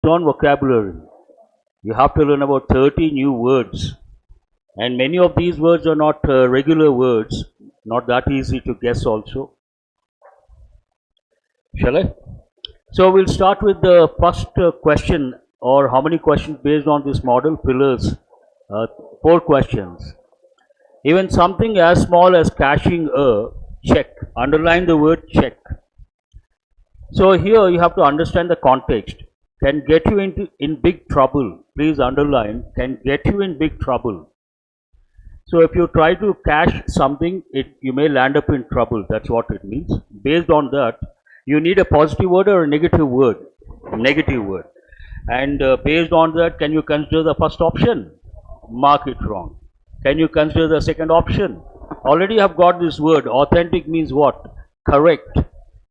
on vocabulary. You have to learn about 30 new words, and many of these words are not regular words, not that easy to guess also. Shall I? So we'll start with the first question, or how many questions based on this model pillars. 4 questions. Even something as small as cashing a check, underline the word check. So here you have to understand the context. Can get you in big trouble. Please underline, can get you in big trouble. So if you try to cash something, you may land up in trouble. That's what it means. Based on that, you need a positive word or a negative word. Negative word. And based on that, can you consider the first option? Mark it wrong. Can you consider the second option? Already have got this word. Authentic means what? Correct.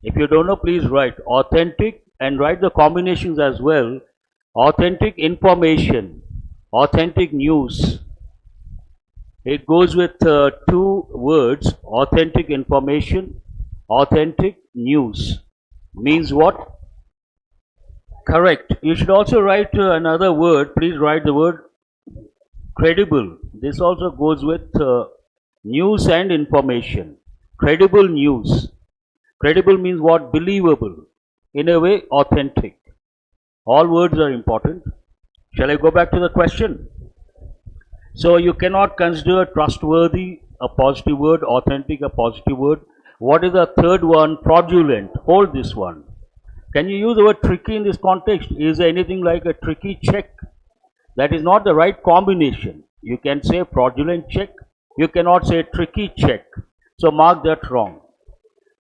If you don't know, please write authentic and write the combinations as well. Authentic information, authentic news. It goes with 2 words, authentic information, authentic news. Means what? Correct. You should also write another word. Please write the word credible. This also goes with news and information. Credible news. Credible means what? Believable. In a way, authentic. All words are important. Shall I go back to the question? So you cannot consider trustworthy a positive word, authentic a positive word. What is the third one? Fraudulent. Hold this one. Can you use the word tricky in this context? Is there anything like a tricky check? That is not the right combination. You can say fraudulent check. You cannot say tricky check. So mark that wrong.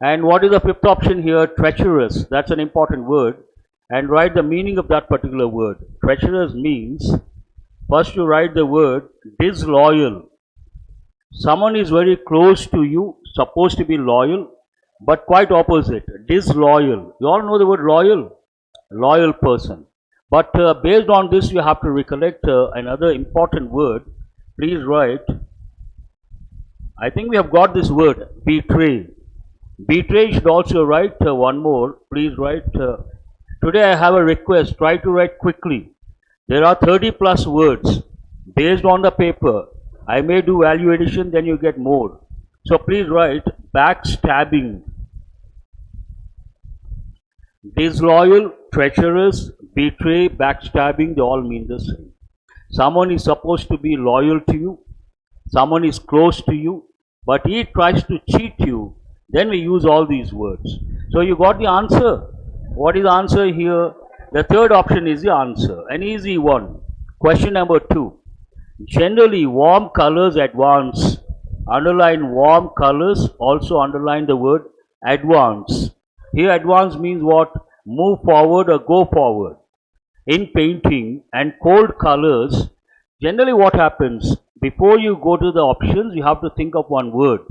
And what is the fifth option here? Treacherous. That's an important word. And write the meaning of that particular word. Treacherous means, first you write the word disloyal. Someone is very close to you, supposed to be loyal, but quite opposite, disloyal. You all know the word loyal? Loyal person. But based on this, you have to recollect another important word. Please write, I think we have got this word, betray. Betray should also write one more. Please write, today I have a request, try to write quickly. There are 30 plus words. Based on the paper, I may do value addition, then you get more. So please write backstabbing. Disloyal, treacherous, betray, backstabbing, they all mean the same. Someone is supposed to be loyal to you. Someone is close to you, but he tries to cheat you. Then we use all these words. So you got the answer. What is the answer here? The third option is the answer. An easy one. Question number 2. Generally, warm colors advance. Underline warm colors. Also underline the word advance. Here advance means what? Move forward or go forward. In painting and cold colors, generally what happens? Before you go to the options, you have to think of one word.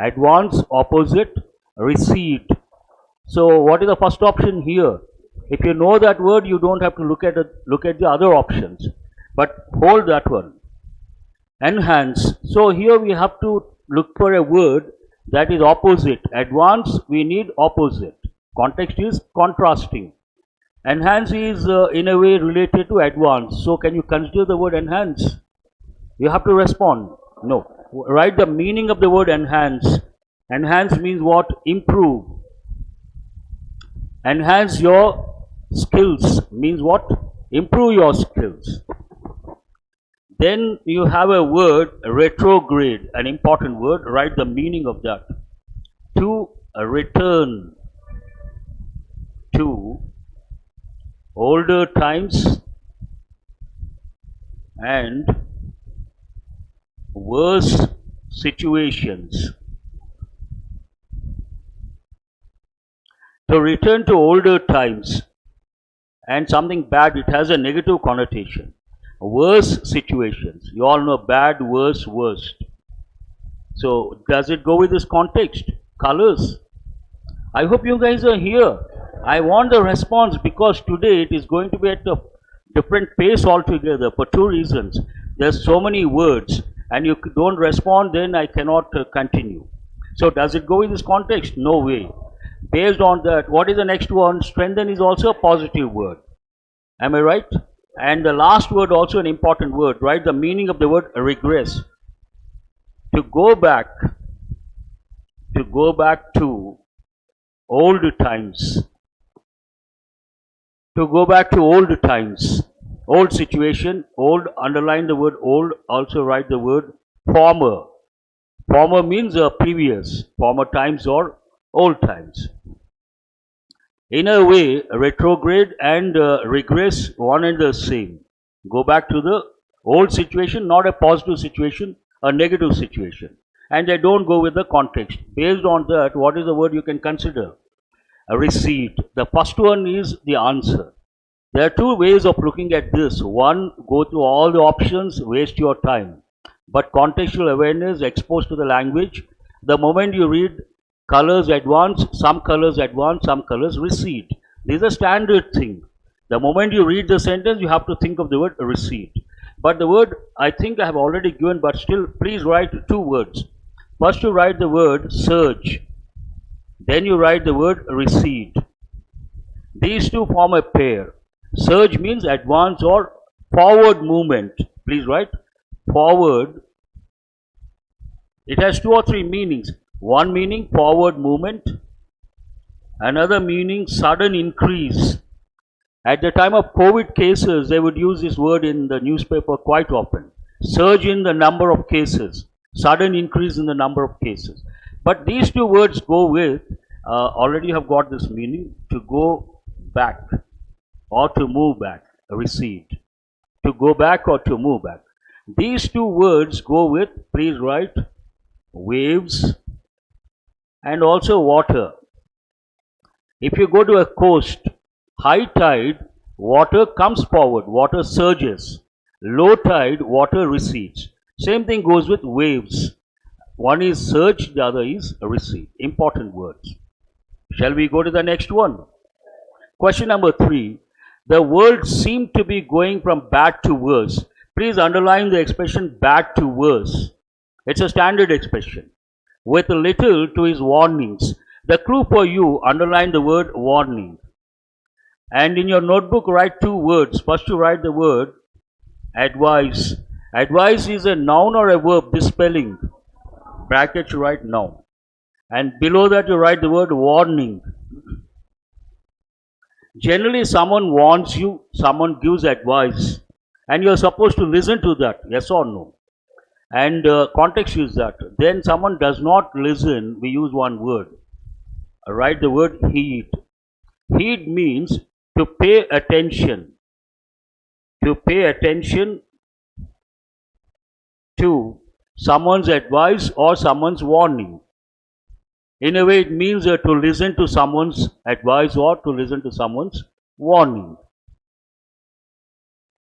Advance, opposite, recede. So what is the first option here? If you know that word, you don't have to look at the other options. But hold that one. Enhance. So here we have to look for a word that is opposite. Advance, we need opposite. Context is contrasting. Enhance is in a way related to advance. So can you consider the word enhance? You have to respond. No. Write the meaning of the word enhance. Enhance means what? Improve. Enhance your skills means what? Improve your skills. Then you have a word retrograde, an important word. Write the meaning of that. To return to older times and worse situations. To return to older times and something bad, it has a negative connotation. Worse situations. You all know bad, worse, worst. So does it go with this context? Colors. I hope you guys are here. I want the response because today it is going to be at a different pace altogether for 2 reasons. There's so many words and you don't respond, then I cannot continue. So does it go in this context? No way. Based on that, what is the next one? Strengthen is also a positive word. Am I right? And the last word also an important word, right? The meaning of the word regress. To go back to old times. To go back to old times. Old situation, old, underline the word old, also write the word former. Former means previous, former times or old times. In a way, retrograde and regress one and the same. Go back to the old situation, not a positive situation, a negative situation. And they don't go with the context. Based on that, what is the word you can consider? A receipt. The first one is the answer. There are two ways of looking at this. One, go through all the options, waste your time. But contextual awareness, exposed to the language, the moment you read colors advance, some colors recede. This is a standard thing. The moment you read the sentence, you have to think of the word recede. But the word, I think I have already given, but still, please write two words. First you write the word surge. Then you write the word recede. These two form a pair. Surge means advance or forward movement. Please write forward. It has two or three meanings. One meaning forward movement, another meaning sudden increase. At the time of COVID cases, they would use this word in the newspaper quite often. Surge in the number of cases, sudden increase in the number of cases. But these two words go with, already have got this meaning, to go back or to move back, recede. To go back or to move back. These two words go with, please write, waves and also water. If you go to a coast, high tide, water comes forward, water surges. Low tide, water recedes. Same thing goes with waves. One is surge, the other is recede. Important words. Shall we go to the next one? Question number 3. The world seemed to be going from bad to worse. Please underline the expression bad to worse. It's a standard expression. With little to his warnings. The clue for you, underline the word warning. And in your notebook, write two words. First you write the word advice. Advice is a noun or a verb, this spelling. Bracket you write noun. And below that you write the word warning. Generally someone warns you, someone gives advice. And you are supposed to listen to that, yes or no. And context is that. Then someone does not listen, we use one word. Write the word heed. Heed means to pay attention. To pay attention to someone's advice or someone's warning. In a way it means to listen to someone's advice or to listen to someone's warning.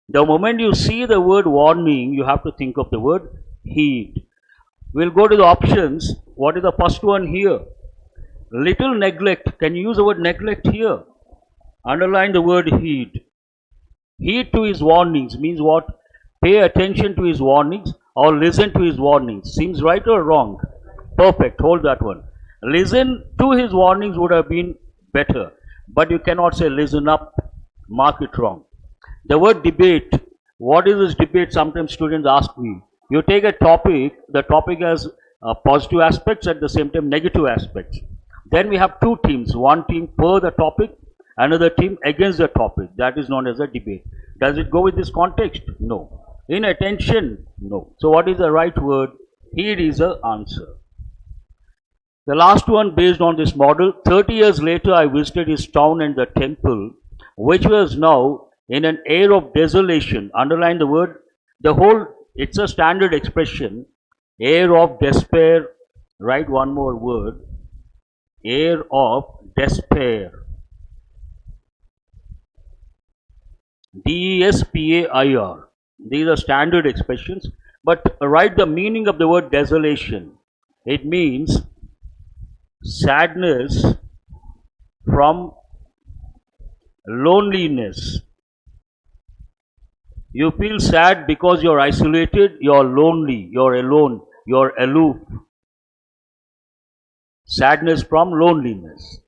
The moment you see the word warning, you have to think of the word heed. We'll go to the options. What is the first one here? Little neglect. Can you use the word neglect here? Underline the word heed. Heed to his warnings means what? Pay attention to his warnings or listen to his warnings. Seems right or wrong? Perfect. Hold that one. Listen to his warnings would have been better. But you cannot say listen up. Mark it wrong. The word debate. What is this debate? Sometimes students ask me. You take a topic, the topic has positive aspects, at the same time negative aspects. Then we have two teams, one team for the topic, another team against the topic. That is known as a debate. Does it go with this context? No. Inattention? No. So what is the right word? Heed is the answer. The last one based on this model, 30 years later I visited his town and the temple, which was now in an air of desolation. Underline the word, the whole, it's a standard expression, air of despair. Write one more word, air of despair. D-E-S-P-A-I-R. These are standard expressions, but write the meaning of the word desolation. It means sadness from loneliness. You feel sad because you're isolated, you're lonely, you're alone, you're aloof. Sadness from loneliness.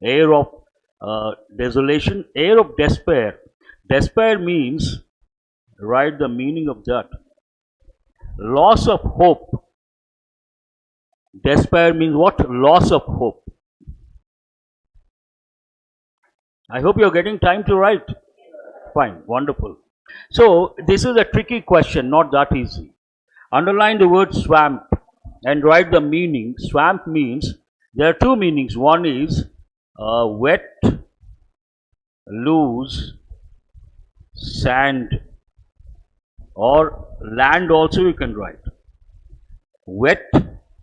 Air of desolation, air of despair. Despair means, write the meaning of that. Loss of hope. Despair means what? Loss of hope. I hope you're getting time to write. Fine, wonderful. So this is a tricky question, not that easy. Underline the word swamp and write the meaning. Swamp means, there are two meanings. One is wet, loose, sand, or land also you can write. Wet,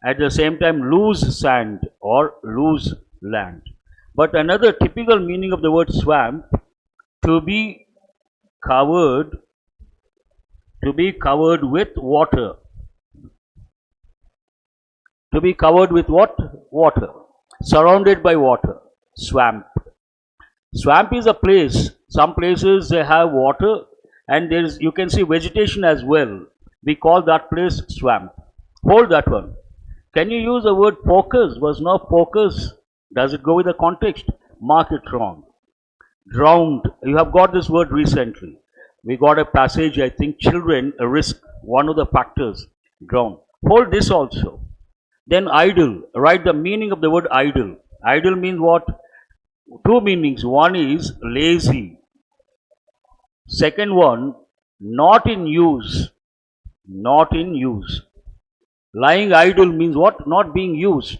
at the same time loose sand or loose land. But another typical meaning of the word swamp, to be covered with water. To be covered with what? Water. Surrounded by water. Swamp. Swamp is a place. Some places they have water and there is, you can see vegetation as well. We call that place swamp. Hold that one. Can you use the word focus? Was not focus. Does it go with the context? Mark it wrong. Drowned. You have got this word recently. We got a passage, I think, children risk, one of the factors, drown. Hold this also. Then idle. Write the meaning of the word idle. Idle means what? Two meanings. One is lazy. Second one, not in use. Not in use. Lying idle means what? Not being used.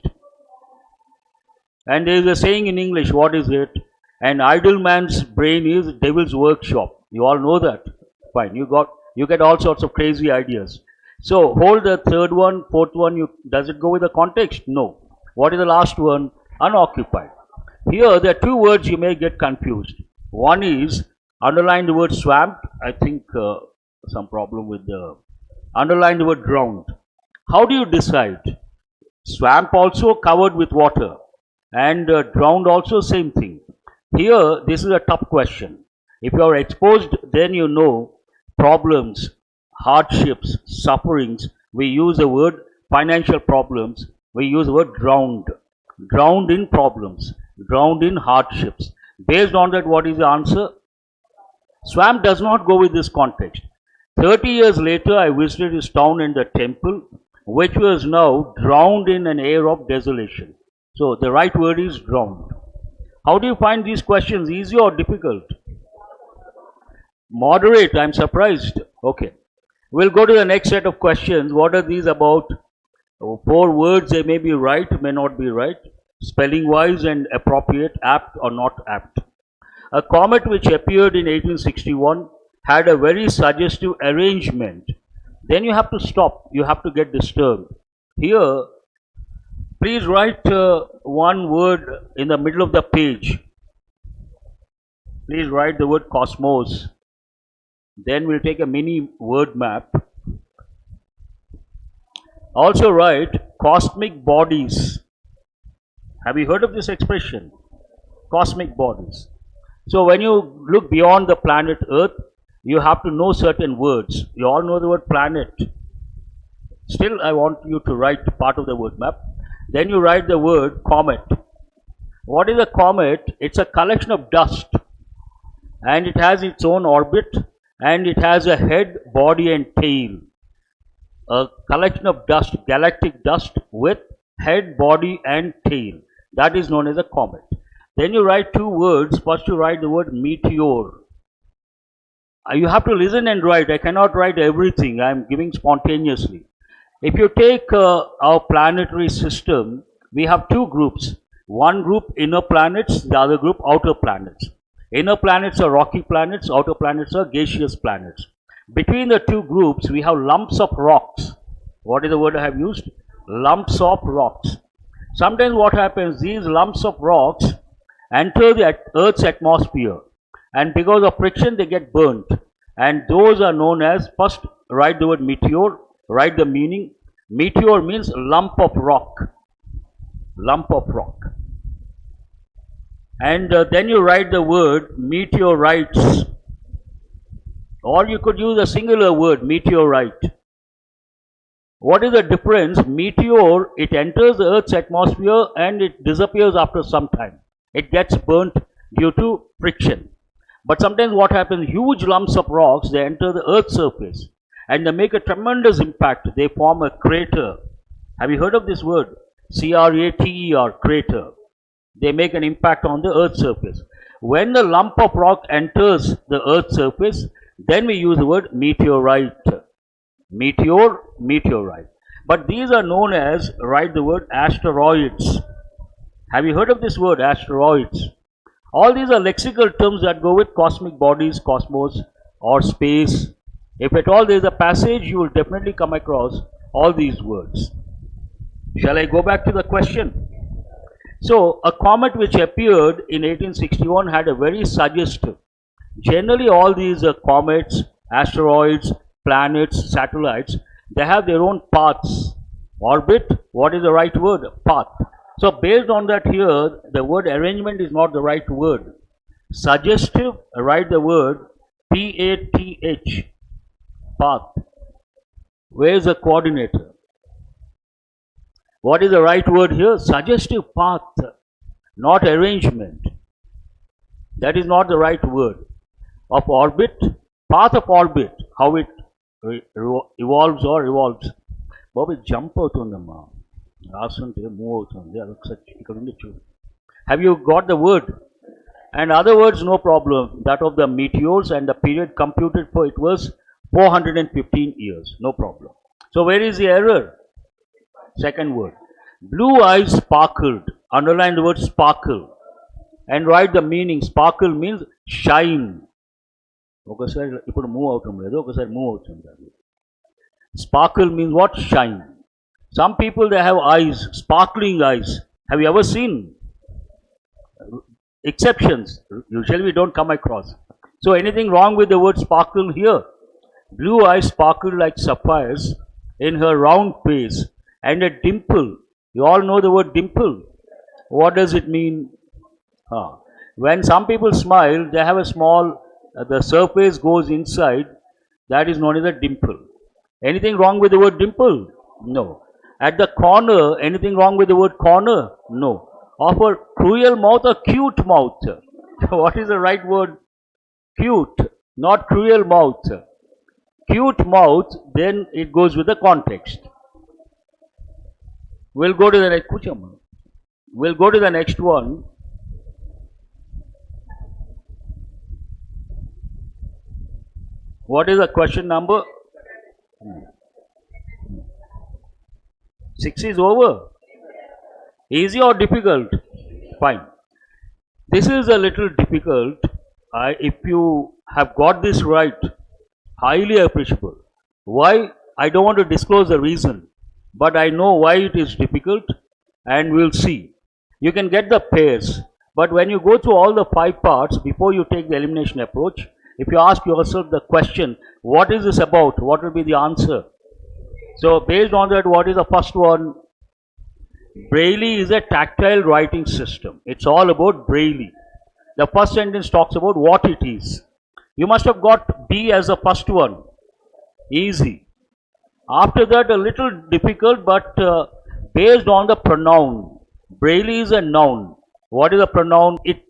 And there is a saying in English, what is it? An idle man's brain is devil's workshop. You all know that. Fine. You get all sorts of crazy ideas. So hold the third one, fourth one. Does it go with the context? No. What is the last one? Unoccupied. Here there are two words you may get confused. One is, underline the word swamp. I think some problem with the, underline the word drowned. How do you decide? Swamp also covered with water and drowned also same thing. Here this is a tough question. If you are exposed, then you know problems, hardships, sufferings. We use the word financial problems. We use the word drowned. Drowned in problems, drowned in hardships. Based on that, what is the answer? Swamp does not go with this context. 30 years later, I visited this town and the temple, which was now drowned in an air of desolation. So the right word is drowned. How do you find these questions? Easy or difficult? Moderate, I'm surprised. Okay. We'll go to the next set of questions. What are these about? 4 words, they may be right, may not be right. Spelling wise and appropriate, apt or not apt. A comet which appeared in 1861 had a very suggestive arrangement. Then you have to stop, you have to get disturbed. Here, please write one word in the middle of the page. Please write the word cosmos. Then we'll take a mini word map. Also write cosmic bodies. Have you heard of this expression? Cosmic bodies. So when you look beyond the planet Earth, you have to know certain words. You all know the word planet. Still, I want you to write part of the word map. Then you write the word comet. What is a comet? It's a collection of dust. And it has its own orbit. And it has a head, body and tail. A collection of dust, galactic dust with head, body and tail. That is known as a comet. Then you write 2 words. First you write the word meteor. You have to listen and write. I cannot write everything. I am giving spontaneously. If you take our planetary system, we have 2 groups. One group inner planets, the other group outer planets. Inner planets are rocky planets, outer planets are gaseous planets. Between the 2 groups, we have lumps of rocks. What is the word I have used? Lumps of rocks. Sometimes what happens, these lumps of rocks enter the Earth's atmosphere. And because of friction, they get burnt. And those are known as, first write the word meteor, write the meaning. Meteor means lump of rock. Lump of rock. And then you write the word meteorites. Or you could use a singular word, meteorite. What is the difference? Meteor, it enters the Earth's atmosphere and it disappears after some time. It gets burnt due to friction. But sometimes what happens, huge lumps of rocks, they enter the Earth's surface and they make a tremendous impact. They form a crater. Have you heard of this word? C-R-A-T-E-R, crater. They make an impact on the Earth's surface. When the lump of rock enters the Earth's surface, then we use the word meteorite. Meteor, meteorite. But these are known as, write the word asteroids. Have you heard of this word, asteroids? All these are lexical terms that go with cosmic bodies, cosmos, or space. If at all there is a passage, you will definitely come across all these words. Shall I go back to the question? So, a comet which appeared in 1861 had a very suggestive. Generally, all these comets, asteroids, planets, satellites, they have their own paths. Orbit, what is the right word? Path. So, based on that here, the word arrangement is not the right word. Suggestive, write the word P-A-T-H, path. Where is the coordinator? What is the right word here? Suggestive path, not arrangement. That is not the right word. Of orbit, path of orbit, how it evolves or revolves. Bobby, jump out on the mouth. Move out on the. Have you got the word? And other words, no problem. That of the meteors, and the period computed for it was 415 years. No problem. So where is the error? Second word. Blue eyes sparkled. Underline the word sparkle. And write the meaning. Sparkle means shine. Sparkle means what? Shine. Some people, they have eyes, sparkling eyes. Have you ever seen? Exceptions. Usually we don't come across. So anything wrong with the word sparkle here? Blue eyes sparkled like sapphires in her round face, and a dimple. You all know the word dimple. What does it mean? When some people smile, they have a small, the surface goes inside. That is known as a dimple. Anything wrong with the word dimple? No. At the corner, anything wrong with the word corner? No. Of a cruel mouth or cute mouth? What is the right word? Cute, not cruel mouth. Cute mouth, then it goes with the context. We'll go to the next. We'll go to the next one. What is the question number? 6 is over. Easy or difficult? Fine. This is a little difficult. If you have got this right, highly appreciable. Why? I don't want to disclose the reason, but I know why it is difficult, and we'll see. You can get the pairs, but when you go through all the 5 parts, before you take the elimination approach, if you ask yourself the question, what is this about? What will be the answer? So based on that, what is the first one? Braille is a tactile writing system. It's all about Braille. The first sentence talks about what it is. You must have got B as the first one. Easy. After that, a little difficult, but based on the pronoun. Braille is a noun. What is the pronoun? It.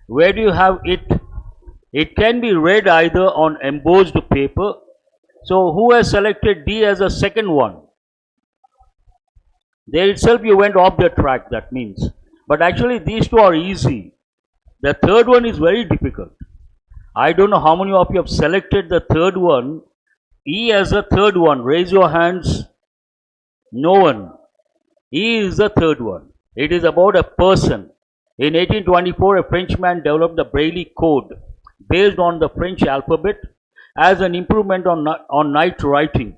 Where do you have it? It can be read either on embossed paper. So who has selected D as the second one? There itself you went off the track, that means. But actually these two are easy. The third one is very difficult. I don't know how many of you have selected the third one. E as the third one. Raise your hands. No one. E is the third one. It is about a person. In 1824, a Frenchman developed the Braille code based on the French alphabet as an improvement on night writing.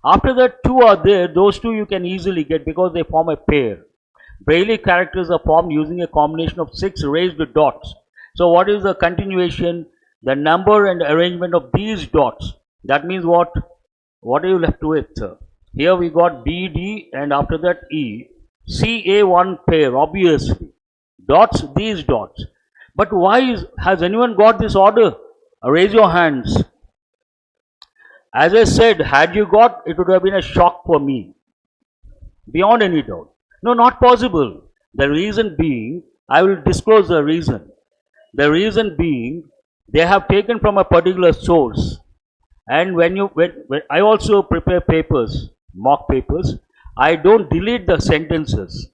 After that, 2 are there. Those 2 you can easily get because they form a pair. Braille characters are formed using a combination of 6 raised dots. So what is the continuation? The number and arrangement of these dots. That means what? What are you left with? Here we got B, D, and after that E. C, A, 1 pair, obviously. Dots, these dots. But why has anyone got this order? Raise your hands. As I said, had you got, it would have been a shock for me. Beyond any doubt. No, not possible. The reason being, I will disclose the reason. The reason being, they have taken from a particular source. And when I also prepare papers, mock papers, I don't delete the sentences.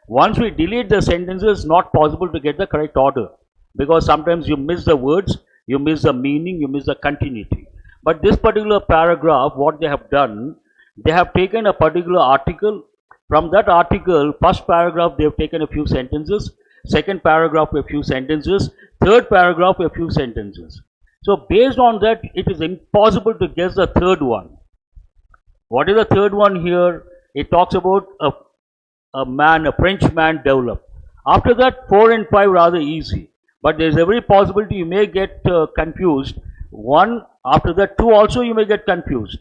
Once we delete the sentences, it's not possible to get the correct order, because sometimes you miss the words, you miss the meaning, you miss the continuity. But this particular paragraph, what they have done, they have taken a particular article. From that article, first paragraph, they have taken a few sentences, second paragraph, a few sentences, third paragraph, a few sentences. So based on that, it is impossible to guess the third one. What is the third one here? It talks about a French man developed. After that, 4 and 5 rather easy. But there is every possibility you may get confused. 1, after that 2 also you may get confused.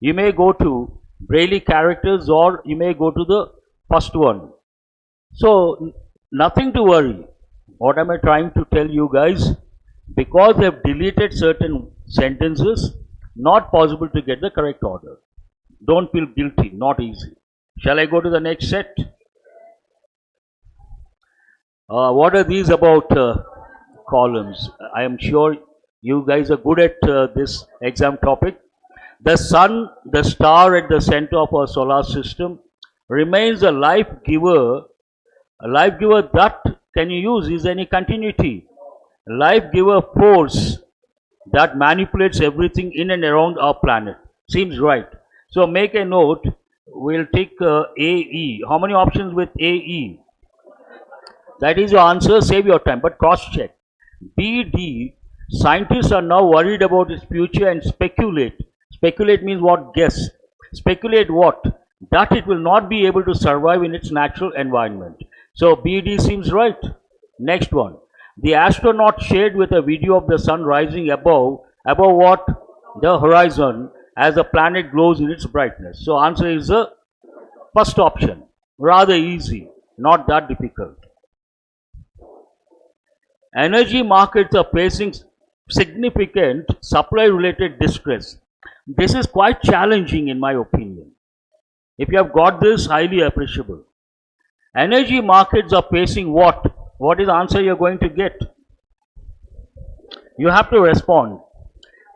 You may go to Braille characters, or you may go to the first one. So nothing to worry. What am I trying to tell you guys? Because they have deleted certain sentences, not possible to get the correct order. Don't feel guilty, not easy. Shall I go to the next set? What are these about columns? I am sure you guys are good at this exam topic. The sun, the star at the center of our solar system, remains a life giver. A life giver that can you use is any continuity. Life giver force that manipulates everything in and around our planet. Seems right. So make a note. We'll take AE. How many options with AE? That is your answer. Save your time, but cross check. BD. Scientists are now worried about its future and speculate. Speculate means what? Guess. Speculate what? That it will not be able to survive in its natural environment. So BD seems right. Next one. The astronaut shared with a video of the sun rising above what? The horizon, as the planet glows in its brightness. So answer is the first option. Rather easy, not that difficult. Energy markets are facing significant supply related distress. This is quite challenging in my opinion. If you have got this, highly appreciable. Energy markets are facing what? What is the answer you are going to get? You have to respond.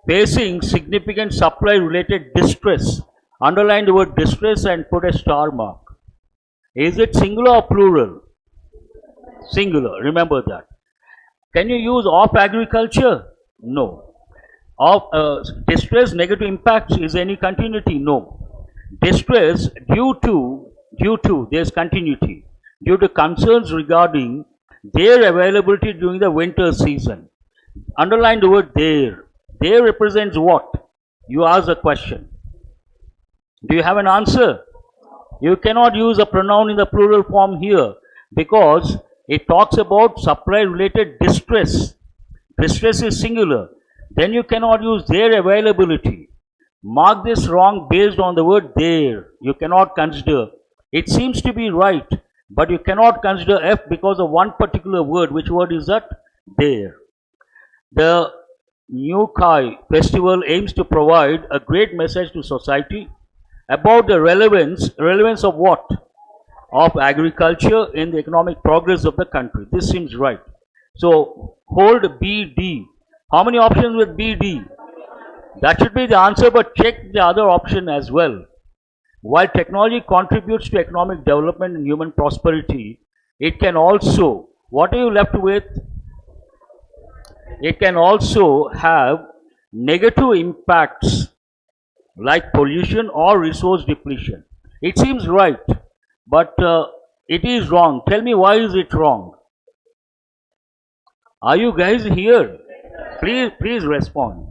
Facing significant supply related distress. Underline the word distress and put a star mark. Is it singular or plural? Singular. Remember that. Can you use of agriculture? No. Of distress, negative impacts, is any continuity? No. Distress due to there is continuity. Due to concerns regarding their availability during the winter season. Underline the word there. There represents what? You ask a question. Do you have an answer? You cannot use a pronoun in the plural form here, because it talks about supply related distress. Distress is singular. Then you cannot use their availability. Mark this wrong based on the word there. You cannot consider. It seems to be right, but you cannot consider F because of one particular word. Which word is that? There. The New Kai festival aims to provide a great message to society about the relevance of what? Of agriculture in the economic progress of the country. This seems right. So hold BD. How many options with BD? That should be the answer, but check the other option as well. While technology contributes to economic development and human prosperity, it can also, what are you left with? It can also have negative impacts like pollution or resource depletion. It seems right, but it is wrong. Tell me, why is it wrong? Are you guys here? Please respond.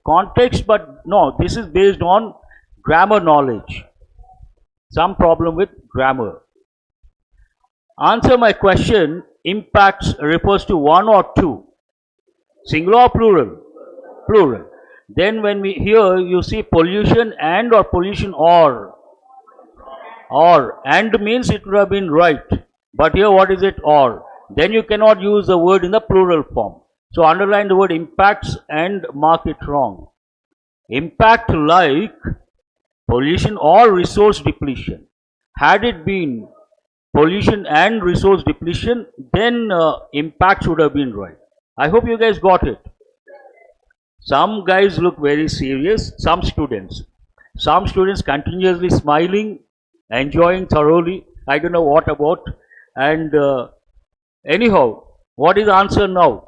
Context, but no, this is based on grammar knowledge. Some problem with grammar. Answer my question. Impacts refers to one or two. Singular or plural? Plural. Then when we here you see pollution and or pollution or. And means it would have been right. But here what is it? Or. Then you cannot use the word in the plural form. So underline the word impacts and mark it wrong. Impact like pollution or resource depletion. Had it been pollution and resource depletion, then impact should have been right. I hope you guys got it. Some guys look very serious, some students. Some students continuously smiling, enjoying thoroughly. I don't know what about. And anyhow, what is the answer now?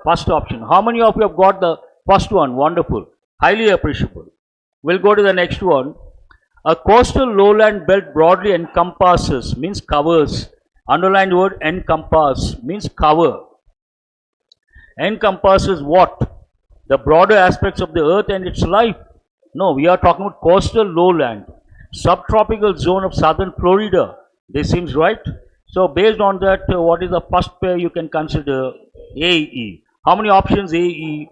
First option. How many of you have got the first one? Wonderful. Highly appreciable. We'll go to the next one. A coastal lowland belt broadly encompasses, means covers. Underlined word encompass means cover. Encompasses what? The broader aspects of the earth and its life. No, we are talking about coastal lowland, subtropical zone of southern Florida. This seems right. So based on that, what is the first pair you can consider? AE. How many options AE?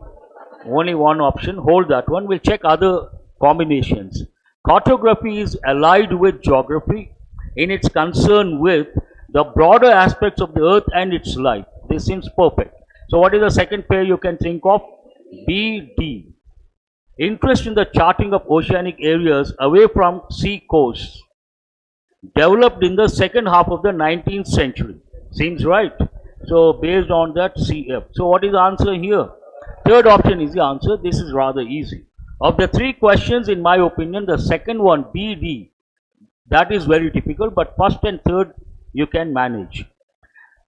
Only one option. Hold that one. We'll check other combinations. Cartography is allied with geography in its concern with the broader aspects of the earth and its life. This seems perfect. So what is the second pair you can think of? BD. Interest in the charting of oceanic areas away from sea coasts developed in the second half of the 19th century. Seems right. So based on that, CF. So what is the answer here? Third option is the answer. This is rather easy. Of the three questions, in my opinion, the second one, BD, that is very difficult, but first and third you can manage.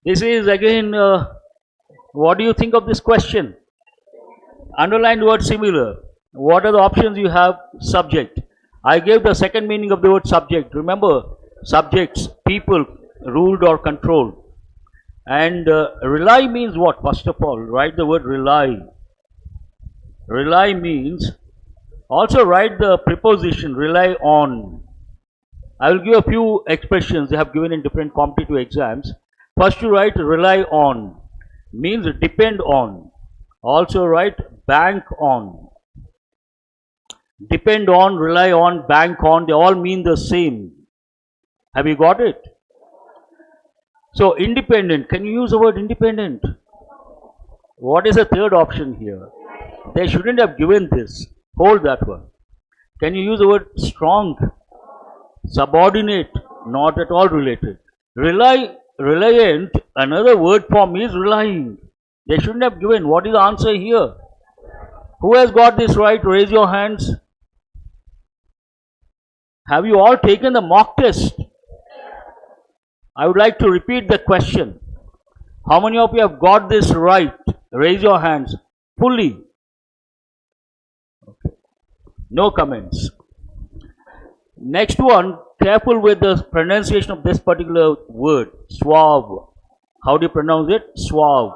This is again, what do you think of this question? Underlined word similar. What are the options you have? Subject. I gave the second meaning of the word subject. Remember, subjects, people, ruled or controlled. And rely means what? First of all, write the word rely. Rely means, also write the preposition rely on. I will give a few expressions they have given in different competitive exams. First you write rely on, means depend on. Also write bank on. Depend on, rely on, bank on, they all mean the same. Have you got it? So independent, can you use the word independent? What is the third option here? They shouldn't have given this. Hold that one. Can you use the word strong? Subordinate, not at all related. Reliant, another word form is relying. They shouldn't have given. What is the answer here? Who has got this right? Raise your hands. Have you all taken the mock test? I would like to repeat the question. How many of you have got this right? Raise your hands fully. Okay. No comments. Next one, careful with the pronunciation of this particular word, suave. How do you pronounce it? Suave.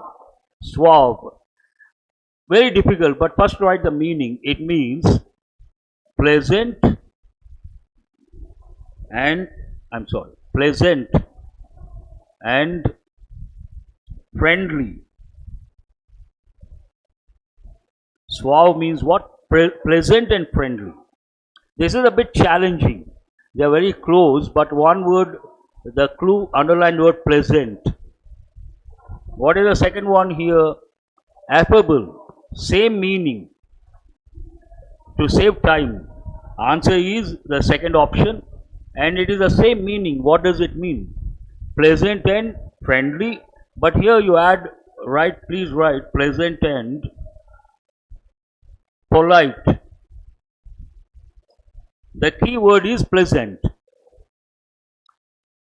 Suave. Very difficult, but first write the meaning. It means pleasant and, pleasant and friendly. Suave means what? Pleasant and friendly. This is a bit challenging. They are very close, but one word, the clue, underlined word pleasant. What is the second one here? Affable. Same meaning. To save time. Answer is the second option, and it is the same meaning. What does it mean? Pleasant and friendly. But here you add, please write pleasant and polite. The key word is pleasant.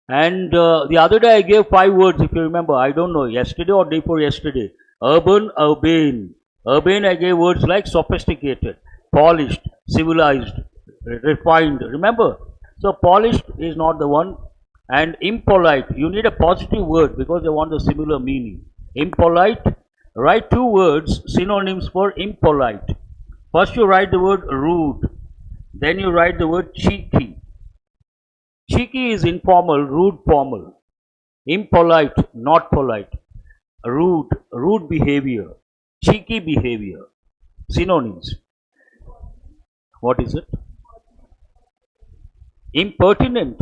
And the other day I gave 5 words, if you remember. I don't know, yesterday or day before yesterday. Urban, urbane. Urbane I gave words like sophisticated, polished, civilized, refined. Remember? So polished is not the one. And impolite, you need a positive word because they want a similar meaning. Impolite, write 2 words, synonyms for impolite. First you write the word rude. Then you write the word cheeky. Cheeky is informal, rude formal. Impolite, not polite. Rude, rude behavior. Cheeky behavior. Synonyms. What is it? Impertinent.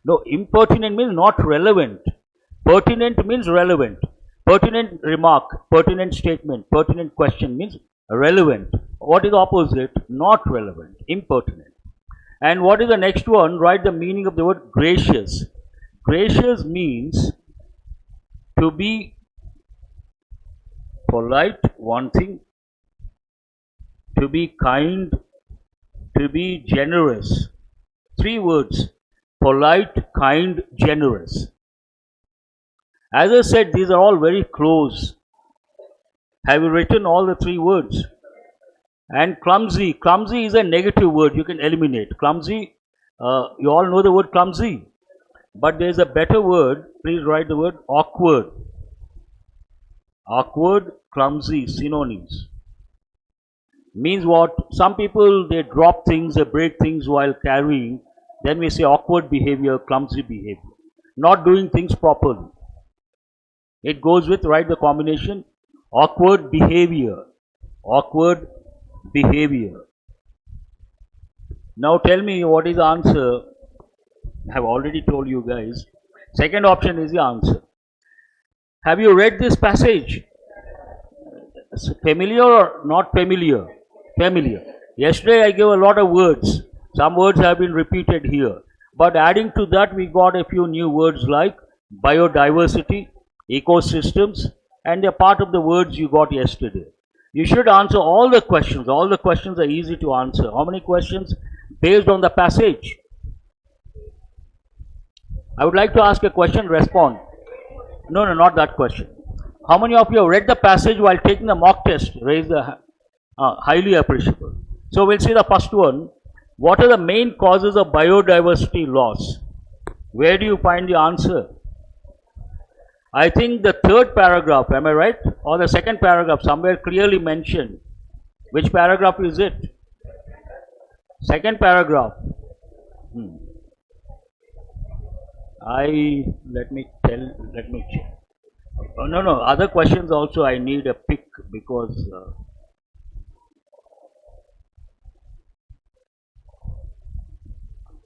No, impertinent means not relevant. Pertinent means relevant. Pertinent remark, pertinent statement, pertinent question means relevant. What is the opposite? Not relevant, impertinent. And what is the next one? Write the meaning of the word gracious. Gracious means to be polite, one thing, to be kind, to be generous. 3 words: polite, kind, generous. As I said, these are all very close. Have you written all the 3 words? And clumsy. Clumsy is a negative word. You can eliminate. Clumsy, you all know the word clumsy. But there is a better word. Please write the word awkward. Awkward, clumsy, synonyms. Means what? Some people, they drop things, they break things while carrying. Then we say awkward behavior, clumsy behavior. Not doing things properly. It goes with, write the combination, awkward behavior. Awkward behavior. Now tell me what is the answer. I have already told you guys. Second option is the answer. Have you read this passage? Familiar or not familiar? Familiar. Yesterday I gave a lot of words. Some words have been repeated here. But adding to that, we got a few new words like biodiversity, ecosystems, and a part of the words you got yesterday. You should answer all the questions. All the questions are easy to answer. How many questions? Based on the passage. I would like to ask a question, respond. No, not that question. How many of you have read the passage while taking the mock test? Raise the hand. Highly appreciable. So we'll see the first one. What are the main causes of biodiversity loss? Where do you find the answer? I think the 3rd paragraph, am I right? Or the 2nd paragraph, somewhere clearly mentioned. Which paragraph is it? 2nd paragraph. Let me check. Oh, no, other questions also I need a pick because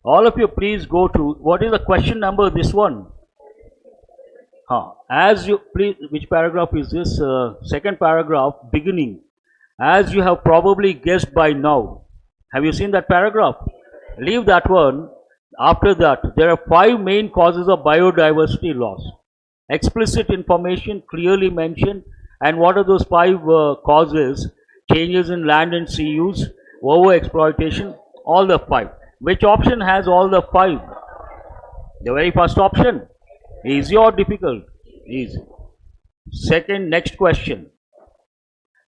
all of you please go to, what is the question number, this one? As you, please, which paragraph is this? 2nd paragraph, beginning. As you have probably guessed by now. Have you seen that paragraph? Leave that one. After that, there are 5 main causes of biodiversity loss. Explicit information clearly mentioned. And what are those 5 causes? Changes in land and sea use, overexploitation, all the 5. Which option has all the 5? The very first option. Easy or difficult? Easy. Second, next question.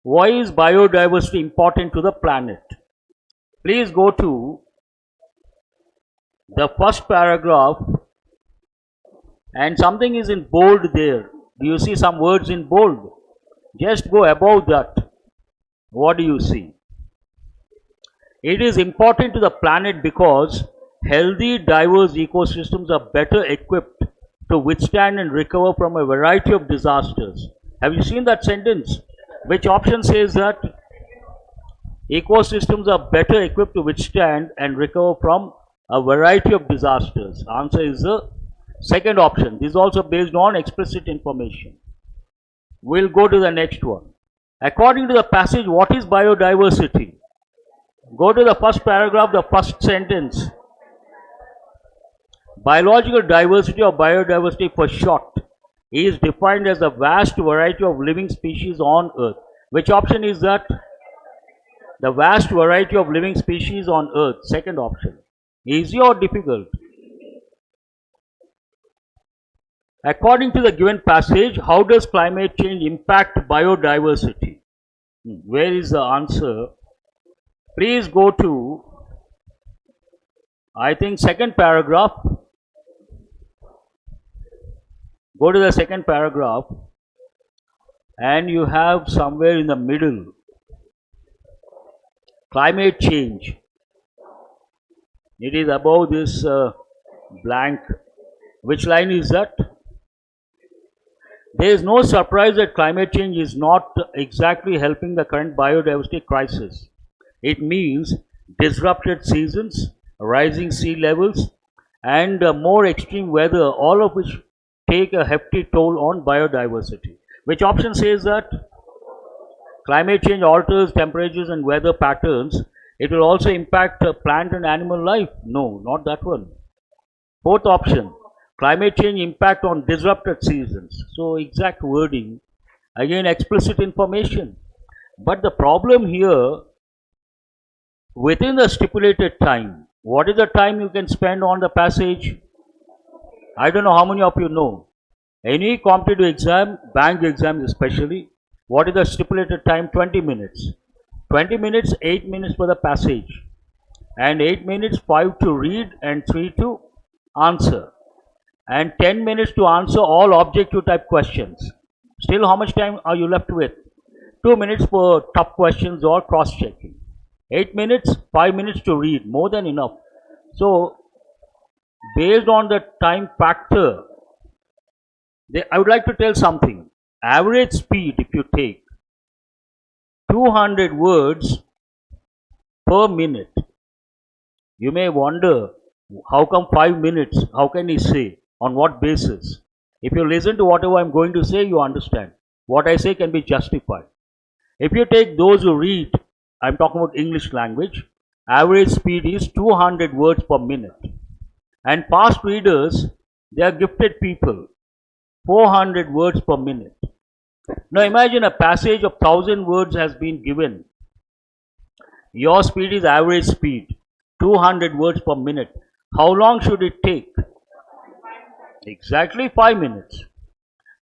Why is biodiversity important to the planet? Please go to the first paragraph and something is in bold there. Do you see some words in bold? Just go above that. What do you see? It is important to the planet because healthy, diverse ecosystems are better equipped to withstand and recover from a variety of disasters. Have you seen that sentence? Which option says that? Ecosystems are better equipped to withstand and recover from a variety of disasters. Answer is the 2nd option. This is also based on explicit information. We'll go to the next one. According to the passage, what is biodiversity? Go to the first paragraph, the first sentence. Biological diversity or biodiversity for short is defined as a vast variety of living species on Earth. Which option is that? The vast variety of living species on Earth. 2nd option. Easy or difficult? According to the given passage, how does climate change impact biodiversity? Where is the answer? Please go to, I think, 2nd paragraph. Go to the 2nd paragraph and you have somewhere in the middle, climate change. It is above this blank. Which line is that? There is no surprise that climate change is not exactly helping the current biodiversity crisis. It means disrupted seasons, rising sea levels, and more extreme weather, all of which take a hefty toll on biodiversity. Which option says that? Climate change alters temperatures and weather patterns. It will also impact plant and animal life. No, not that one. 4th option. Climate change impact on disrupted seasons. So exact wording. Again, explicit information. But the problem here, within the stipulated time, what is the time you can spend on the passage? I don't know how many of you know. Any competitive exam, bank exams especially, what is the stipulated time? 20 minutes. 20 minutes, 8 minutes for the passage. And 8 minutes, 5 to read and 3 to answer. And 10 minutes to answer all objective type questions. Still, how much time are you left with? 2 minutes for tough questions or cross-checking. 8 minutes, 5 minutes to read, more than enough. So, based on the time factor, I would like to tell something. Average speed, if you take 200 words per minute, you may wonder, how come 5 minutes? How can he say? On what basis? If you listen to whatever I am going to say, you understand. What I say can be justified. If you take those who read, I am talking about English language, average speed is 200 words per minute. And fast readers, they are gifted people, 400 words per minute. Now imagine a passage of 1000 words has been given. Your speed is average speed, 200 words per minute. How long should it take? Exactly 5 minutes.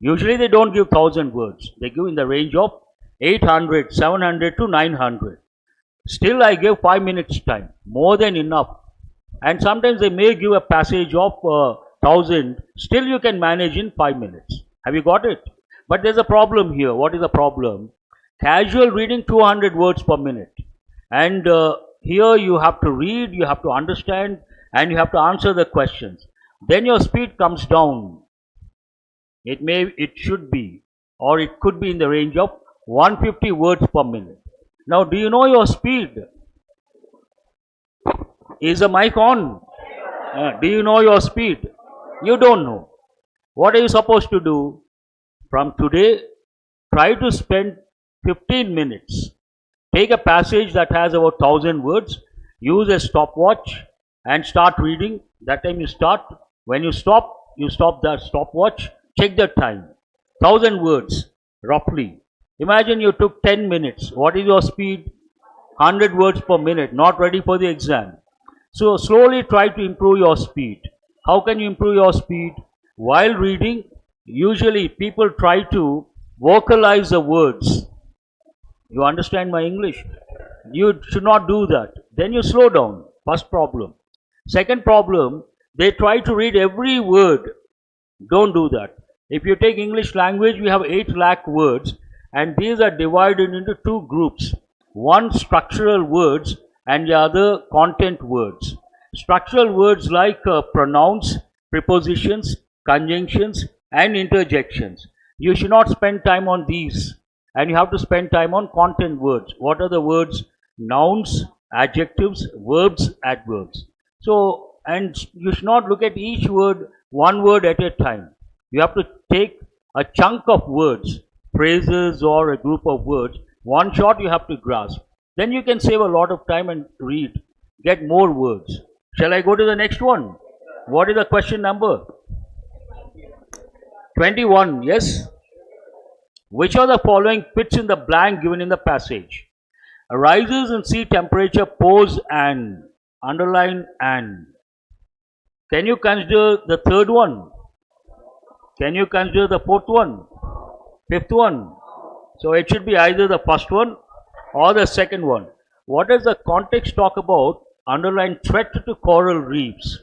Usually they don't give 1000 words. They give in the range of 800, 700 to 900. Still I give 5 minutes time, more than enough. And sometimes they may give a passage of 1000, still you can manage in 5 minutes. Have you got it? But there's a problem here. What is the problem? Casual reading 200 words per minute. And here you have to read, you have to understand, and you have to answer the questions. Then your speed comes down. It should be, or it could be in the range of 150 words per minute. Now, do you know your speed? Is the mic on? Do you know your speed? You don't know. What are you supposed to do? From today, try to spend 15 minutes. Take a passage that has about 1000 words, use a stopwatch and start reading. That time you start. When you stop the stopwatch, check the time. 1000 words, roughly. Imagine you took 10 minutes. What is your speed? 100 words per minute, not ready for the exam. So slowly try to improve your speed. How can you improve your speed? While reading, usually people try to vocalize the words. You understand my English? You should not do that. Then you slow down. First problem. Second problem, they try to read every word. Don't do that. If you take English language, we have 8 lakh words, and these are divided into 2 groups. One structural words and the other content words. Structural words like pronouns, prepositions, conjunctions and interjections. You should not spend time on these, and you have to spend time on content words. What are the words? Nouns, adjectives, verbs, adverbs. So, and you should not look at each word, one word at a time. You have to take a chunk of words, phrases or a group of words. One shot you have to grasp. Then you can save a lot of time and read, get more words. Shall I go to the next one? What is the question number? 21, yes? Which of the following fits in the blank given in the passage? Rises in sea temperature pose an, underline an. Can you consider the third one? Can you consider the fourth one? Fifth one? So it should be either the first one or the second one. What does the context talk about? Underline threat to coral reefs.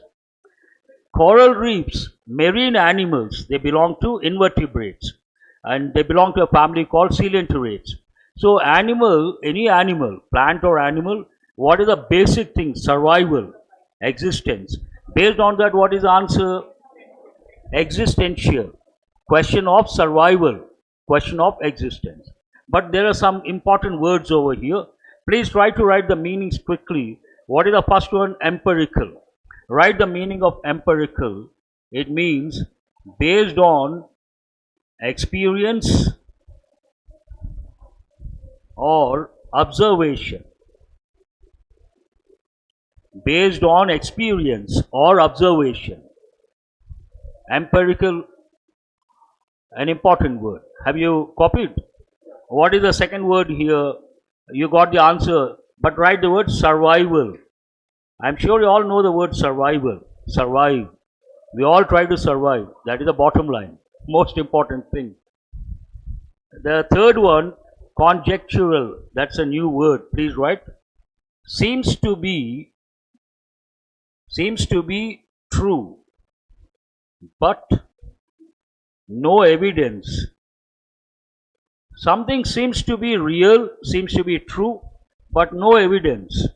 Coral reefs, marine animals, they belong to invertebrates and they belong to a family called coelenterate. So any animal, plant or animal, what is the basic thing? Survival, existence. Based on that, what is the answer? Existential. Question of survival, question of existence. But there are some important words over here. Please try to write the meanings quickly. What is the first one? Empirical. Write the meaning of empirical. It means based on experience or observation. Based on experience or observation. Empirical An important word. Have you copied? What is the second word here? You got the answer, but write the word survival. I'm sure you all know the word survival. Survive. We all try to survive. That is the bottom line. Most important thing. The third one, conjectural. That's a new word. Please write. Seems to be true, but no evidence. Something seems to be real, seems to be true, but no evidence.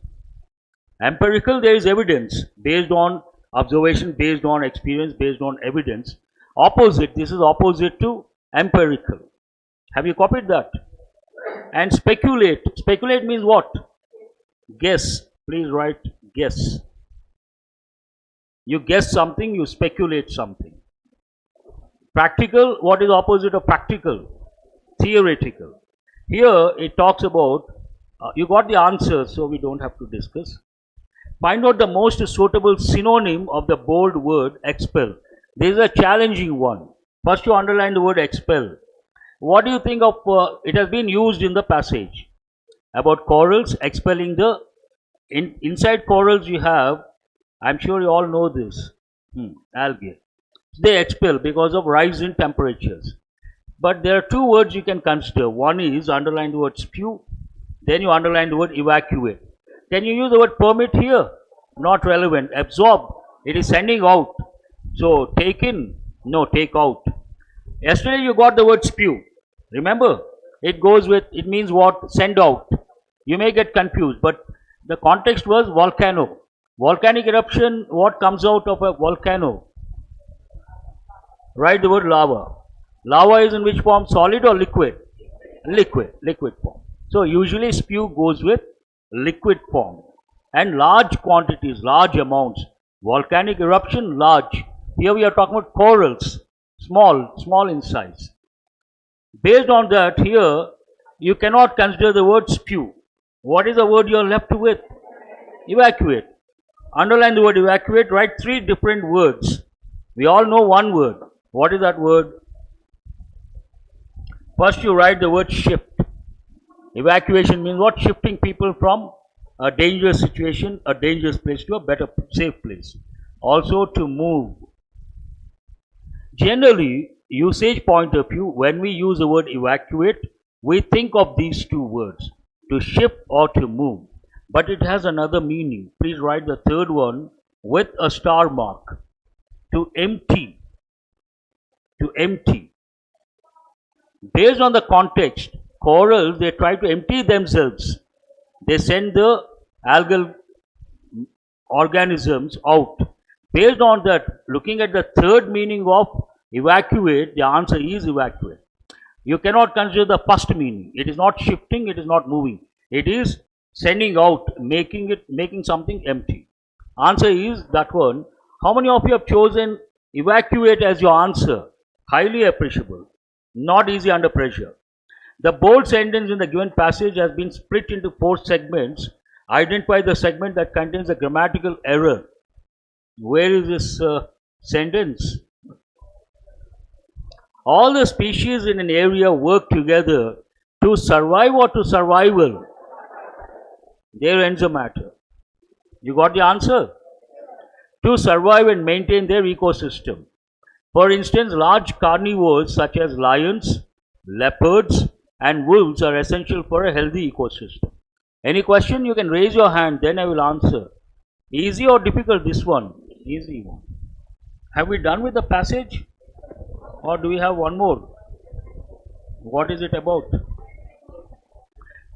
Empirical, there is evidence based on observation, based on experience, based on evidence. Opposite, this is opposite to empirical. Have you copied that? And speculate. Speculate means what? Guess. Please write guess. You guess something, you speculate something. Practical, what is opposite of practical? Theoretical. Here it talks about, you got the answer, so we don't have to discuss. Find out the most suitable synonym of the bold word expel. This is a challenging one. First you underline the word expel. What do you think of, it has been used in the passage about corals expelling the, inside corals you have, I'm sure you all know this, algae. They expel because of rise in temperatures. But there are two words you can consider. One is underline the word spew, then you underline the word evacuate. Can you use the word permit here? Not relevant. Absorb, it is sending out. So take in, no, take out. Yesterday you got the word spew. Remember, it goes with, it means what? Send out. You may get confused, but the context was volcano. Volcanic eruption, what comes out of a volcano? Write the word lava. Lava is in which form? Solid or liquid? Liquid form. So usually spew goes with liquid form. And large quantities, large amounts. Volcanic eruption, large. Here we are talking about corals, small in size. Based on that, here you cannot consider the word spew. What is the word you are left with? Evacuate. Underline the word evacuate, write three different words. We all know one word. What is that word? First you write the word shift. Evacuation means what? Shifting people from a dangerous situation, a dangerous place to a better, safe place. Also to move. Generally, usage point of view, when we use the word evacuate, we think of these two words, to shift or to move. But it has another meaning. Please write the third one with a star mark. To empty. To empty. Based on the context, corals, they try to empty themselves. They send the algal organisms out. Based on that, looking at the third meaning of evacuate, the answer is evacuate. You cannot consider the first meaning. It is not shifting, it is not moving. It is sending out, making something empty. Answer is that one. How many of you have chosen evacuate as your answer? Highly appreciable. Not easy under pressure. The bold sentence in the given passage has been split into 4 segments. Identify the segment that contains a grammatical error. Where is this sentence? All the species in an area work together to survive or to survival. There ends the matter. You got the answer? To survive and maintain their ecosystem. For instance, large carnivores such as lions, leopards and wolves are essential for a healthy ecosystem. Any question? You can raise your hand, then I will answer. Easy or difficult this one? Easy one. Have we done with the passage? Or do we have one more? What is it about?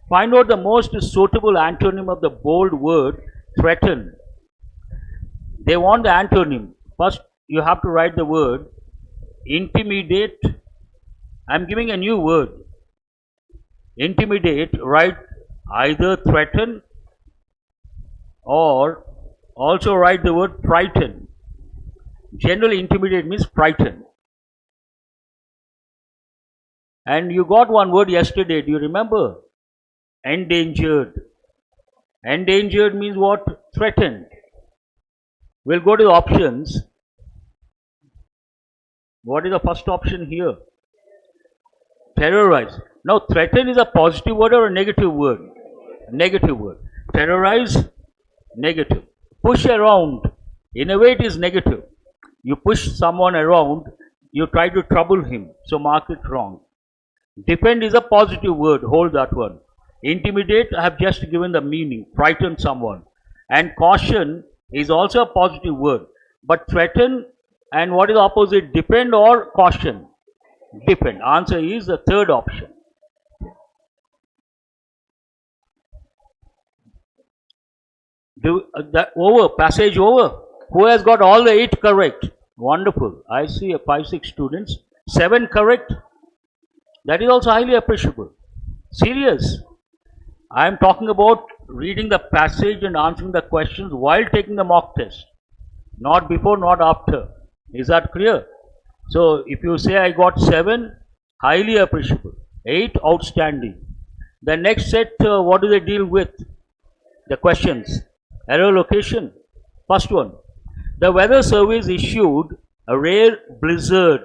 Find out the most suitable antonym of the bold word threaten. They want the antonym. First, you have to write the word intimidate. I'm giving a new word. Intimidate, write either threaten or also write the word frighten. Generally, intimidate means frighten. And you got one word yesterday, do you remember? Endangered. Endangered means what? Threatened. We'll go to the options. What is the first option here? Terrorize. Now, threaten is a positive word or a negative word? Negative word. Terrorize, negative. Push around. In a way, it is negative. You push someone around, you try to trouble him. So, mark it wrong. Defend is a positive word. Hold that one. Intimidate, I have just given the meaning. Frighten someone. And caution is also a positive word. But threaten and what is the opposite? Defend or caution? Defend. Answer is the third option. Passage over. Who has got all the 8 correct? Wonderful. I see 5-6 students. 7 correct. That is also highly appreciable. Serious. I am talking about reading the passage and answering the questions while taking the mock test. Not before, not after. Is that clear? So, if you say I got 7, highly appreciable. 8, outstanding. The next set, what do they deal with? The questions. Error location. First one. The weather service issued a rare blizzard.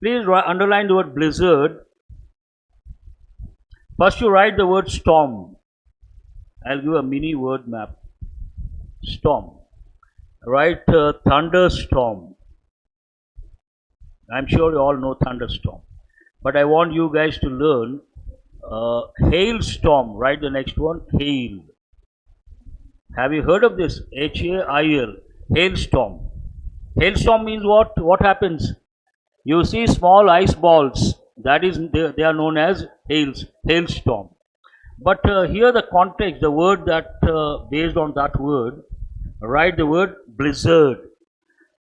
Please underline the word blizzard. First you write the word storm. I'll give a mini word map. Storm. Write thunderstorm. I'm sure you all know thunderstorm. But I want you guys to learn hailstorm. Write the next one. Hail. Have you heard of this? H-A-I-L. Hailstorm. Hailstorm means what? What happens? You see small ice balls. That is, they are known as hailstorm. But here the context, the word that based on that word, write the word blizzard.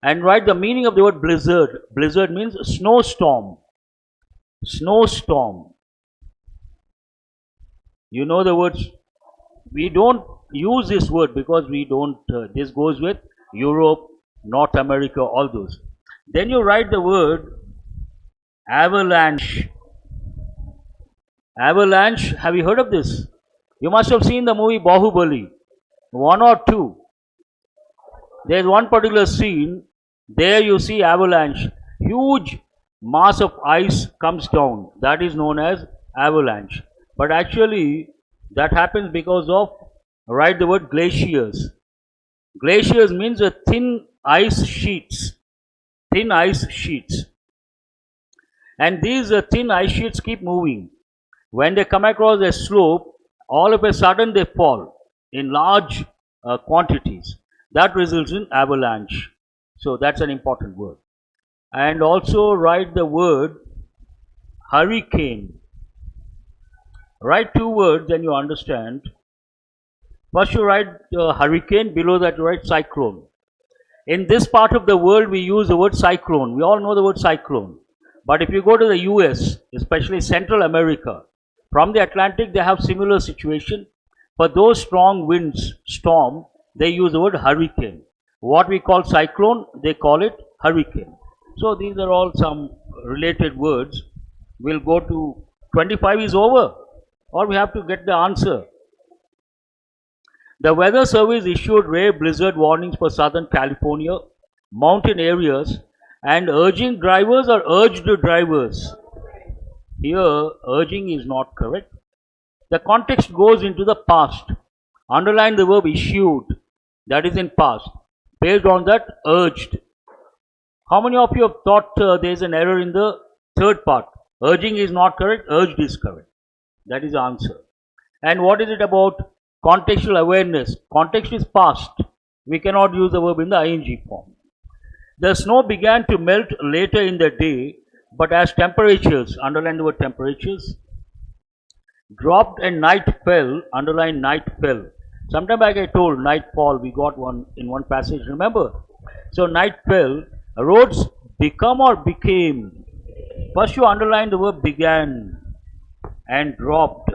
And write the meaning of the word blizzard. Blizzard means snowstorm. Snowstorm. You know the words. We don't use this word because we don't, this goes with Europe, North America, all those. Then you write the word avalanche. Avalanche, have you heard of this? You must have seen the movie Bahubali, 1 or 2. There is one particular scene, there you see avalanche. Huge mass of ice comes down. That is known as avalanche. But actually, that happens because of, write the word glaciers. Glaciers means a thin ice sheets. Thin ice sheets. And these thin ice sheets keep moving. When they come across a slope, all of a sudden they fall in large quantities. That results in avalanche. So that's an important word. And also write the word hurricane. Write 2 words and you understand. First you write hurricane, below that you write cyclone. In this part of the world we use the word cyclone. We all know the word cyclone. But if you go to the US, especially Central America, from the Atlantic they have similar situation. For those strong winds, storm, they use the word hurricane. What we call cyclone, they call it hurricane. So these are all some related words. We'll go to 25 is over, or we have to get the answer. The weather service issued rare blizzard warnings for Southern California, mountain areas, and urging drivers or urged drivers. Here, urging is not correct. The context goes into the past. Underline the verb issued, that is in past. Based on that, urged. How many of you have thought there is an error in the third part? Urging is not correct, urged is correct. That is the answer. And what is it about? Contextual awareness. Context is past. We cannot use the verb in the ing form. The snow began to melt later in the day, but as temperatures, underline the word temperatures, dropped and night fell, underline night fell. Sometime back I told nightfall, we got one in one passage, remember? So night fell, roads become or became. First you underline the verb began and dropped,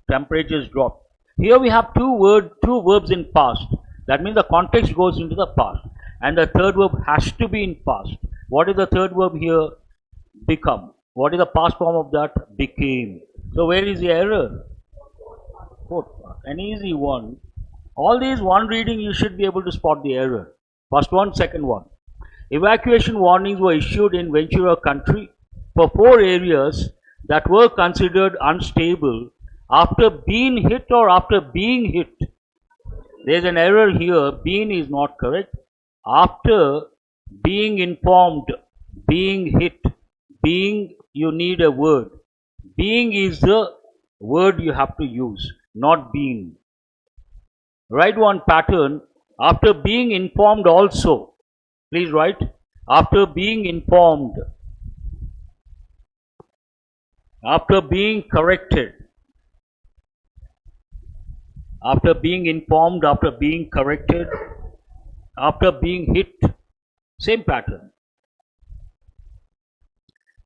temperatures dropped. Here we have two verbs in past. That means the context goes into the past. And the third verb has to be in past. What is the third verb here? Become. What is the past form of that? Became. So where is the error? Fourth part. An easy one. All these one reading you should be able to spot the error. First one, second one. Evacuation warnings were issued in Ventura country for 4 areas that were considered unstable after being hit or after being hit. There is an error here. Being is not correct. After being informed, being hit, being, you need a word. Being is the word you have to use, not being. Write one pattern. After being informed also. Please write. After being informed. After being corrected. After being informed, after being corrected, after being hit. Same pattern.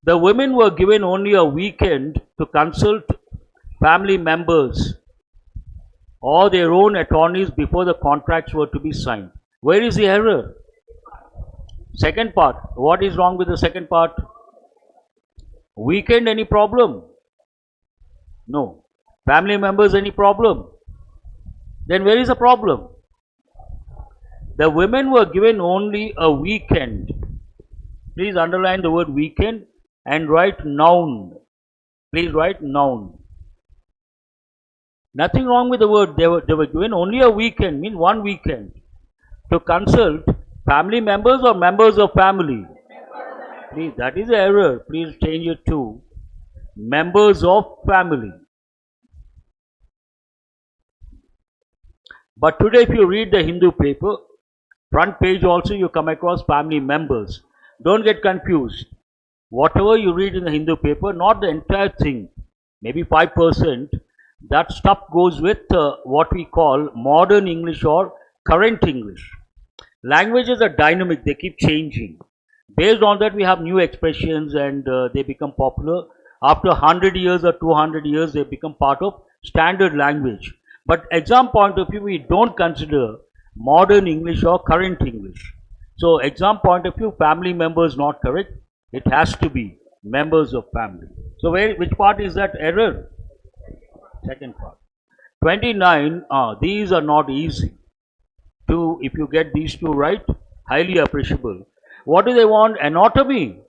The women were given only a weekend to consult family members or their own attorneys before the contracts were to be signed. Where is the error? Second part. What is wrong with the second part? Weekend, any problem? No. Family members, any problem? Then where is the problem? The women were given only a weekend. Please underline the word weekend and write noun. Please write noun. Nothing wrong with the word. They were given only a weekend, means one weekend, to consult family members or members of family. Please, that is the error. Please change it to members of family. But today if you read the Hindu paper, front page also you come across family members. Don't get confused. Whatever you read in the Hindu paper, not the entire thing, maybe 5%, that stuff goes with what we call modern English or current English. Languages are dynamic, they keep changing. Based on that we have new expressions and they become popular. After 100 years or 200 years they become part of standard language. But exam point of view, we don't consider modern English or current English. So exam point of view, family members not correct. It has to be members of family. So which part is that error? Second part. 29, these are not easy. If you get these two right, highly appreciable. What do they want? Anatomy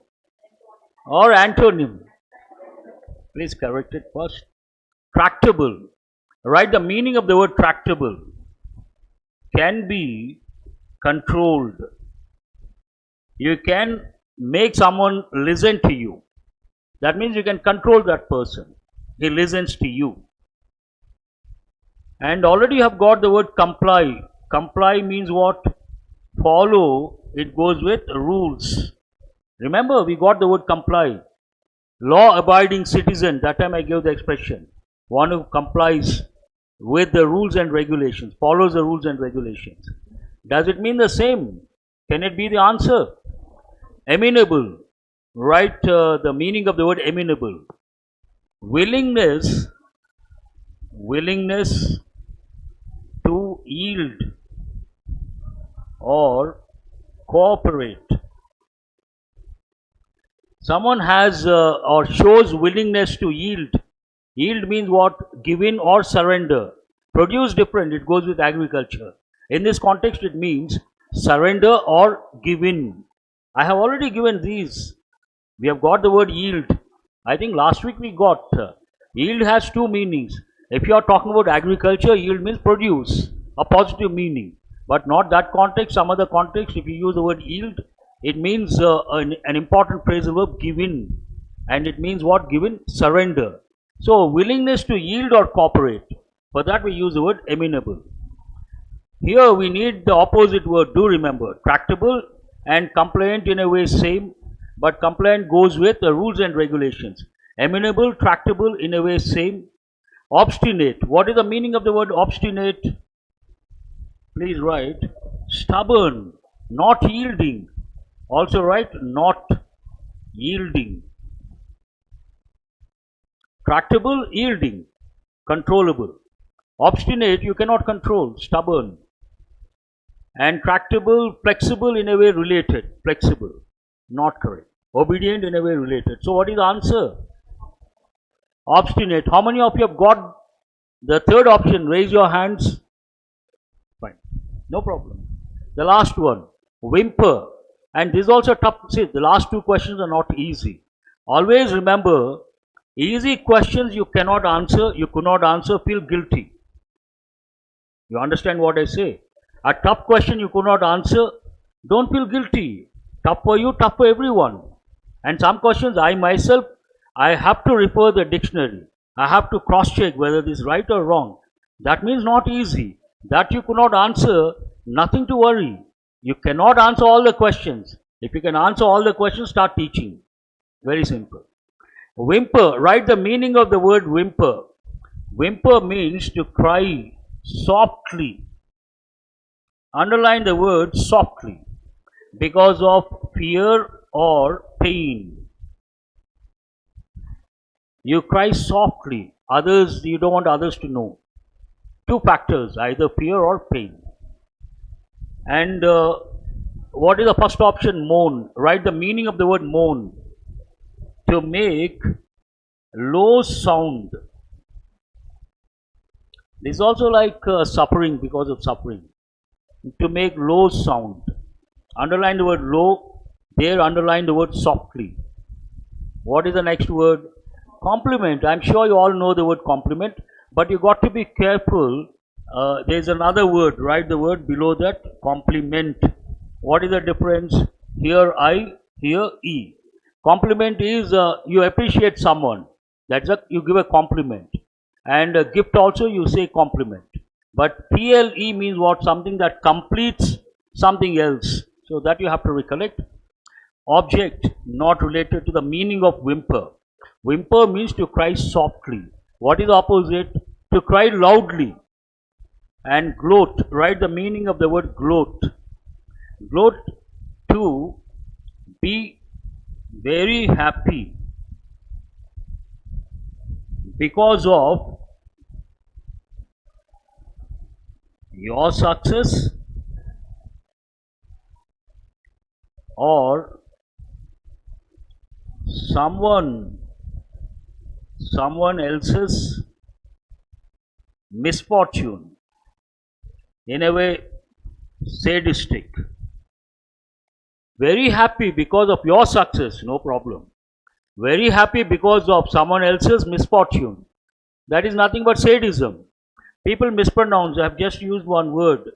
or antonym? Please correct it first. Tractable. Write the meaning of the word tractable. Can be controlled. You can make someone listen to you. That means you can control that person. He listens to you. And already you have got the word comply. Comply means what? Follow. It goes with rules. Remember, we got the word comply. Law-abiding citizen. That time I gave the expression. One who complies with the rules and regulations, follows the rules and regulations. Does it mean the same? Can it be the answer? Amenable. Write the meaning of the word amenable. Willingness to yield or cooperate. Someone has or shows willingness to yield. Yield means what? Give in or surrender. Produce different, it goes with agriculture. In this context it means surrender or give in. I have already given these. We have got the word yield. I think last week we got. Yield has two meanings. If you are talking about agriculture, yield means produce, a positive meaning. But not that context, some other context, if you use the word yield, it means an important phrasal verb, give in. And it means what? Give in, surrender. So, willingness to yield or cooperate. For that we use the word amenable. Here we need the opposite word, do remember. Tractable and compliant in a way same, but compliant goes with the rules and regulations. Amenable, tractable in a way same. Obstinate. What is the meaning of the word obstinate? Please write. Stubborn, not yielding. Also write not yielding. Tractable, yielding, controllable. Obstinate, you cannot control, stubborn. And tractable, flexible in a way related, flexible, not correct. Obedient in a way related. So what is the answer? Obstinate. How many of you have got the third option? Raise your hands. Fine, no problem. The last one, whimper. And this is also tough. See, the last two questions are not easy. Always remember, Easy questions you cannot answer, you could not answer, feel guilty. You understand what I say? A tough question you could not answer, don't feel guilty. Tough for you, tough for everyone. And some questions I myself, I have to refer the dictionary. I have to cross check whether this is right or wrong. That means not easy. That you could not answer, nothing to worry. You cannot answer all the questions. If you can answer all the questions, start teaching. Very simple. Whimper, write the meaning of the word whimper. Whimper means to cry softly. Underline the word softly because of fear or pain. You cry softly. Others, you don't want others to know. Two factors, either fear or pain. And what is the first option? Moan. Write the meaning of the word moan. To make low sound. This is also like suffering, because of suffering. To make low sound. Underline the word low. There underline the word softly. What is the next word? Compliment. I'm sure you all know the word compliment, but you got to be careful. There's another word. Write the word below that. Compliment. What is the difference? Here I, here E. Compliment is you appreciate someone. That's you give a compliment. And a gift also you say compliment. But PLE means what? Something that completes something else. So that you have to recollect. Object not related to the meaning of whimper. Whimper means to cry softly. What is the opposite? To cry loudly. And gloat. Write the meaning of the word gloat. Gloat, to be very happy because of your success or someone else's misfortune. In a way, sadistic. Very happy because of your success, no problem. Very happy because of someone else's misfortune. That is nothing but sadism. People mispronounce. I have just used one word.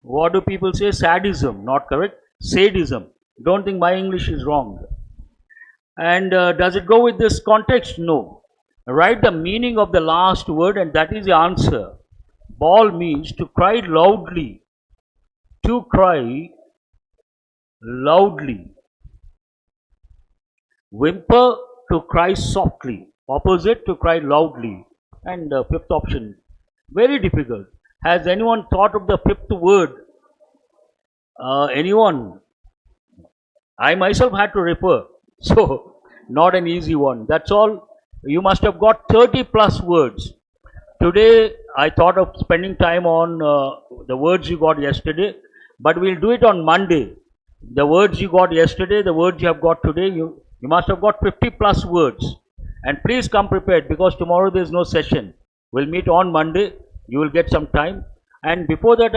What do people say? Sadism. Not correct. Sadism. Don't think my English is wrong. And does it go with this context? No. Write the meaning of the last word, and that is the answer. Bawl means to cry loudly. To cry loudly. Whimper, to cry softly. Opposite, to cry loudly. And fifth option, very difficult. Has anyone thought of the fifth word? Anyone? I myself had to refer. So, not an easy one. That's all. You must have got 30 plus words. Today, I thought of spending time on the words you got yesterday, but we'll do it on Monday. The words you got yesterday, the words you have got today, you must have got 50 plus words. And please come prepared, because tomorrow there is no session. We'll meet on Monday. You will get some time. And before that,